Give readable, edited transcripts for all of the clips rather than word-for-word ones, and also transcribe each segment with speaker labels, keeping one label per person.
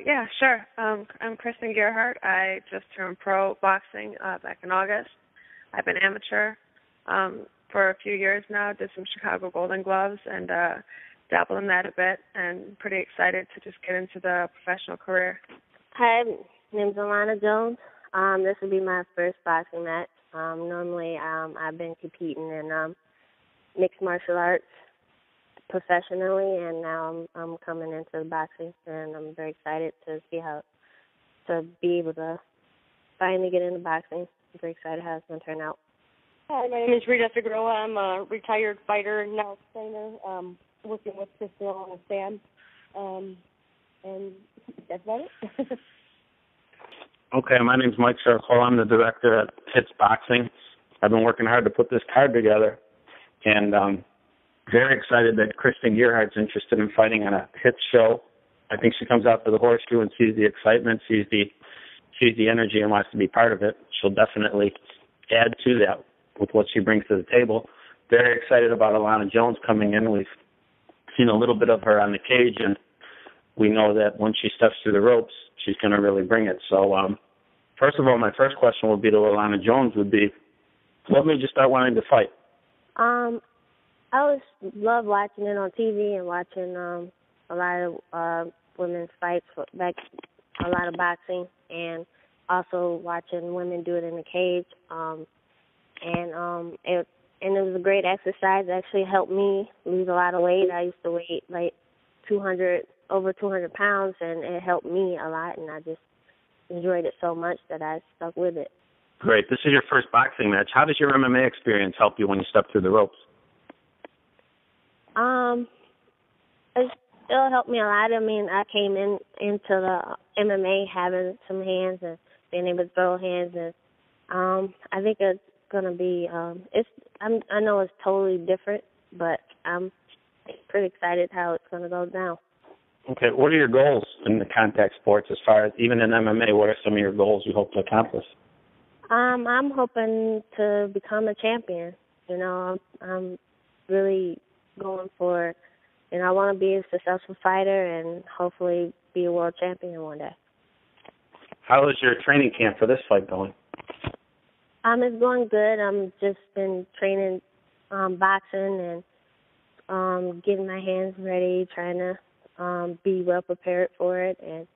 Speaker 1: Yeah, sure. I'm Kristin Gearhart. I just turned pro boxing back in August. I've been amateur for a few years now. Did some Chicago Golden Gloves and dabbled in that a bit, and pretty excited to just get into the professional career.
Speaker 2: Hi, my name's Allanna Jones. This will be my first boxing match. Normally, I've been competing in mixed martial arts professionally, and now I'm coming into boxing, and I'm very excited to see to be able to finally get into boxing. I'm very excited how it's going to turn out.
Speaker 3: Hi, my name is Rita Figueroa. I'm a retired fighter, now trainer, working with Kristin on a stand, and that's about it.
Speaker 4: Okay, my name's Mike Sarcol. I'm the director at Hitz Boxing. I've been working hard to put this card together, and very excited that Kristin Gearhart's interested in fighting on a Hitz show. I think she comes out to the Horseshoe and sees the excitement, sees the energy, and wants to be part of it. She'll definitely add to that with what she brings to the table. Very excited about Allanna Jones coming in. We've seen a little bit of her on the cage, and we know that when she steps through the ropes, she's going to really bring it. So, first of all, my first question would be to Allanna Jones would be, what made you start wanting to fight?
Speaker 2: I always love watching it on TV and watching a lot of women's fights, like a lot of boxing, and also watching women do it in the cage. And it was a great exercise. It actually helped me lose a lot of weight. I used to weigh like over 200 pounds, and it helped me a lot, and I just enjoyed it so much that I stuck with it.
Speaker 4: Great. This is your first boxing match. How does your MMA experience help you when you step through the ropes?
Speaker 2: It'll help me a lot. I mean, I came into the MMA having some hands and being able to throw hands, and I think it's gonna be. I know it's totally different, but I'm pretty excited how it's gonna go down.
Speaker 4: Okay, what are your goals in the contact sports as far as even in MMA? What are some of your goals you hope to accomplish?
Speaker 2: I'm hoping to become a champion. You know, I'm really going for, I want to be a successful fighter and hopefully be a world champion one day.
Speaker 4: How is your training camp for this fight going?
Speaker 2: It's going good. I'm just been training boxing and getting my hands ready, trying to be well prepared for it, and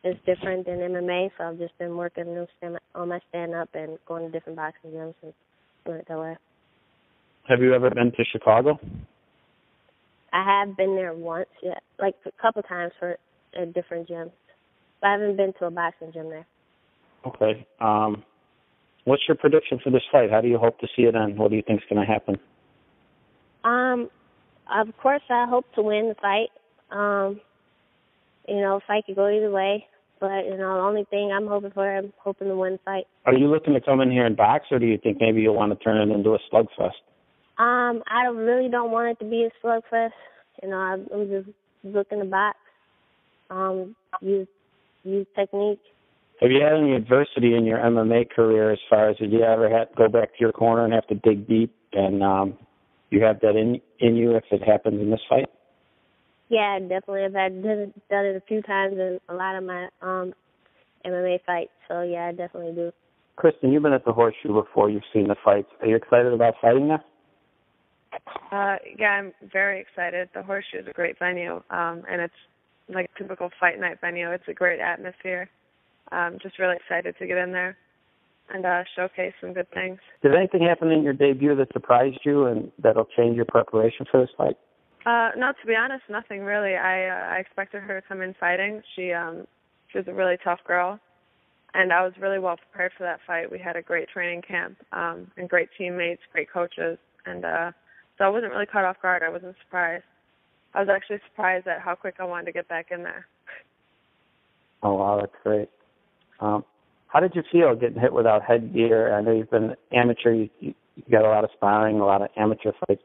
Speaker 2: it's different than MMA, so I've just been working on my stand-up and going to different boxing gyms and doing it that way.
Speaker 4: Have you ever been to Chicago?
Speaker 2: I have been there once, yeah, like a couple times for different gyms, but I haven't been to a boxing gym there.
Speaker 4: Okay. What's your prediction for this fight? How do you hope to see it end? What do you think is going to happen?
Speaker 2: Of course, I hope to win the fight. Fight could go either way, but the only thing I'm hoping to win the fight.
Speaker 4: Are you looking to come in here and box, or do you think maybe you'll want to turn it into a slugfest?
Speaker 2: I really don't want it to be a slugfest. I'm just looking to box, use technique.
Speaker 4: Have you had any adversity in your MMA career as far as, did you ever have to go back to your corner and have to dig deep, and you have that in you if it happens in this fight?
Speaker 2: Yeah, definitely. I've done it a few times in a lot of my MMA fights, so yeah, I definitely do.
Speaker 4: Kristin, you've been at the Horseshoe before. You've seen the fights. Are you excited about fighting there?
Speaker 1: Yeah, I'm very excited. The Horseshoe is a great venue, and it's like a typical fight night venue. It's a great atmosphere. Just really excited to get in there and showcase some good things.
Speaker 4: Did anything happen in your debut that surprised you and that'll change your preparation for this fight?
Speaker 1: No, to be honest, nothing really. I expected her to come in fighting. She was a really tough girl, and I was really well prepared for that fight. We had a great training camp and great teammates, great coaches, and so I wasn't really caught off guard. I wasn't surprised. I was actually surprised at how quick I wanted to get back in there.
Speaker 4: Oh, wow, that's great. How did you feel getting hit without headgear? I know you've been amateur. You got a lot of sparring, a lot of amateur fights.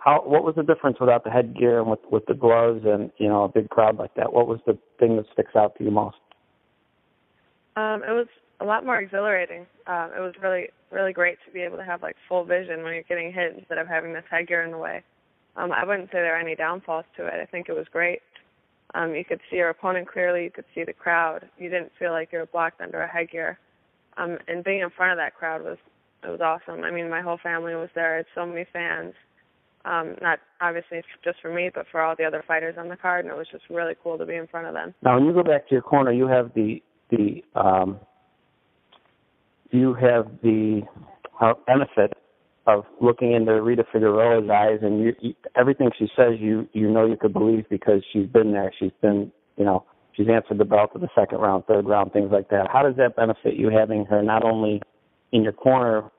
Speaker 4: What was the difference without the headgear and with the gloves and, a big crowd like that? What was the thing that sticks out to you most?
Speaker 1: It was a lot more exhilarating. It was really, really great to be able to have full vision when you're getting hit instead of having this headgear in the way. I wouldn't say there are any downfalls to it. I think it was great. You could see your opponent clearly. You could see the crowd. You didn't feel like you were blocked under a headgear. And being in front of that crowd was awesome. I mean, my whole family was there. I had so many fans. Not obviously just for me, but for all the other fighters on the card, and it was just really cool to be in front of them.
Speaker 4: Now, when you go back to your corner, you have the benefit of looking into Rita Figueroa's eyes, and you, everything she says, you know you could believe because she's been there. She's been, she's answered the bell to the second round, third round, things like that. How does that benefit you having her not only in your corner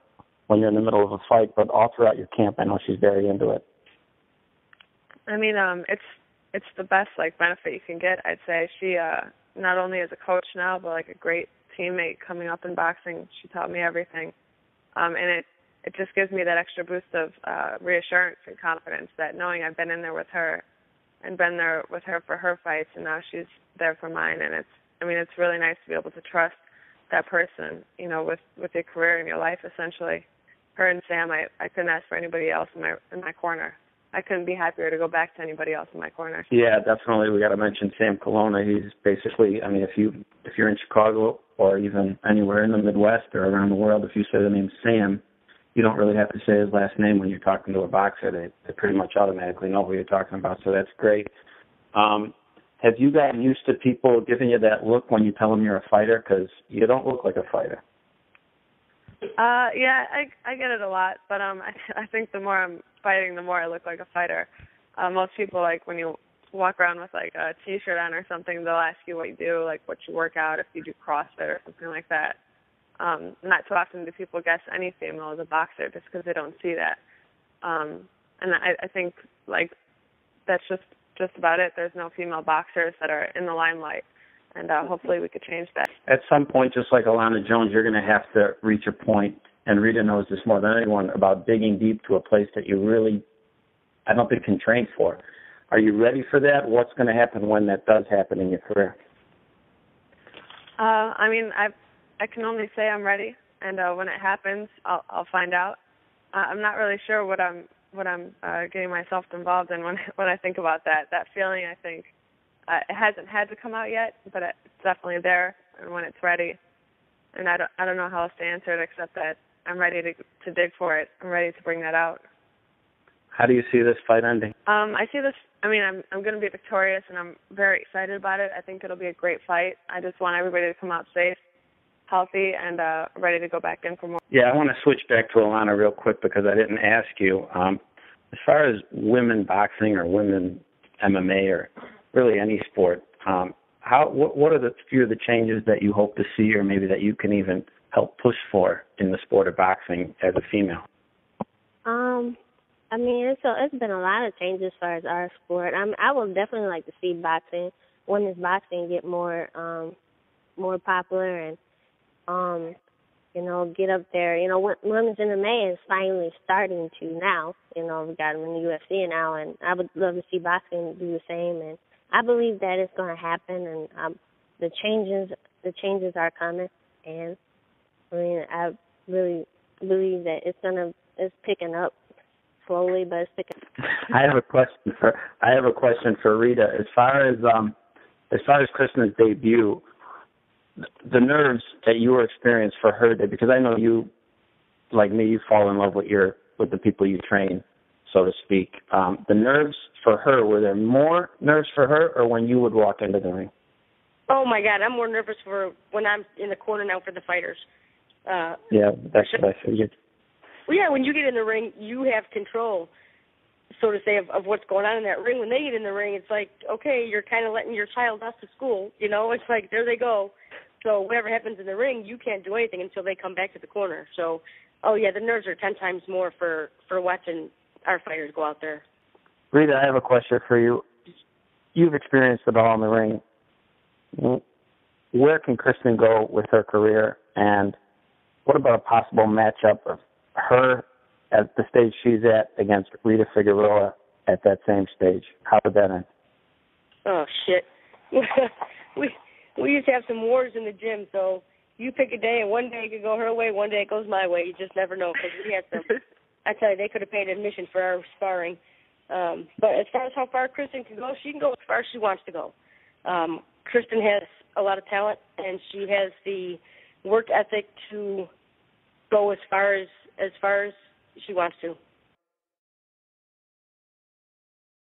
Speaker 4: when you're in the middle of a fight, but all throughout your camp? I know she's very into it.
Speaker 1: I mean, it's the best benefit you can get. I'd say she not only is a coach now, but a great teammate coming up in boxing. She taught me everything, and it just gives me that extra boost of reassurance and confidence that knowing I've been in there with her and been there with her for her fights, and now she's there for mine. And it's really nice to be able to trust that person, with your career and your life, essentially. Her and Sam, I couldn't ask for anybody else in my corner. I couldn't be happier to go back to anybody else in my corner.
Speaker 4: Yeah, definitely. We got to mention Sam Colonna. He's basically, if you're in Chicago or even anywhere in the Midwest or around the world, if you say the name Sam, you don't really have to say his last name when you're talking to a boxer. They pretty much automatically know who you're talking about, so that's great. Have you gotten used to people giving you that look when you tell them you're a fighter? Because you don't look like a fighter.
Speaker 1: Yeah, I get it a lot, but I think the more I'm fighting, the more I look like a fighter. Most people, when you walk around with a T-shirt on or something, they'll ask you what you do, what you work out, if you do CrossFit or something like that. Not too often do people guess any female as a boxer just because they don't see that. And I think that's just about it. There's no female boxers that are in the limelight, and hopefully we could change that.
Speaker 4: At some point, just like Allanna Jones, you're going to have to reach a point, and Rita knows this more than anyone, about digging deep to a place that you really, I don't think, can train for. Are you ready for that? What's going to happen when that does happen in your career?
Speaker 1: I can only say I'm ready, and when it happens, I'll find out. I'm not really sure what I'm getting myself involved in when I think about that. That feeling, I think, it hasn't had to come out yet, but it's definitely there, and when it's ready. And I don't know how else to answer it except that I'm ready to dig for it. I'm ready to bring that out.
Speaker 4: How do you see this fight ending?
Speaker 1: I see this. I'm going to be victorious, and I'm very excited about it. I think it'll be a great fight. I just want everybody to come out safe, healthy, and ready to go back in for more. Yeah,
Speaker 4: I want to switch back to Allanna real quick because I didn't ask you. As far as women boxing or women MMA or really any sport, what are the few of the changes that you hope to see, or maybe that you can even help push for in the sport of boxing as a female?
Speaker 2: It's been a lot of changes as far as our sport. I would definitely like to see women's boxing get more popular and get up there. Women's MMA is finally starting to now. We got them in the UFC now, and I would love to see boxing do the same. And I believe that it's going to happen, and the changes are coming. And I really believe that it's picking up slowly, but it's picking up.
Speaker 4: I have a question for Rita. As far as Kristin's debut, the nerves that you were experienced for her day, because I know you, like me, you fall in love with the people you train, so to speak. The nerves for her, were there more nerves for her, or when you would walk into the ring?
Speaker 3: Oh my God, I'm more nervous for when I'm in the corner now for the fighters.
Speaker 4: Yeah, that's what I figured.
Speaker 3: Well, yeah, when you get in the ring, you have control, so to say, of what's going on in that ring. When they get in the ring, it's like, okay, you're kind of letting your child off to school. It's like, there they go. So whatever happens in the ring, you can't do anything until they come back to the corner. So, oh yeah, the nerves are 10 times more for watching our fighters go out there.
Speaker 4: Rita, I have a question for you. You've experienced it all in the ring. Where can Kristin go with her career, and what about a possible matchup of her at the stage she's at against Rita Figueroa at that same stage? How would that end?
Speaker 3: Oh, shit. We used to have some wars in the gym, so you pick a day, and one day it could go her way, one day it goes my way. You just never know, because we had some, I tell you, they could have paid admission for our sparring. But as far as how far Kristin can go, she can go as far as she wants to go. Kristin has a lot of talent, and she has the work ethic to go as far as she wants to.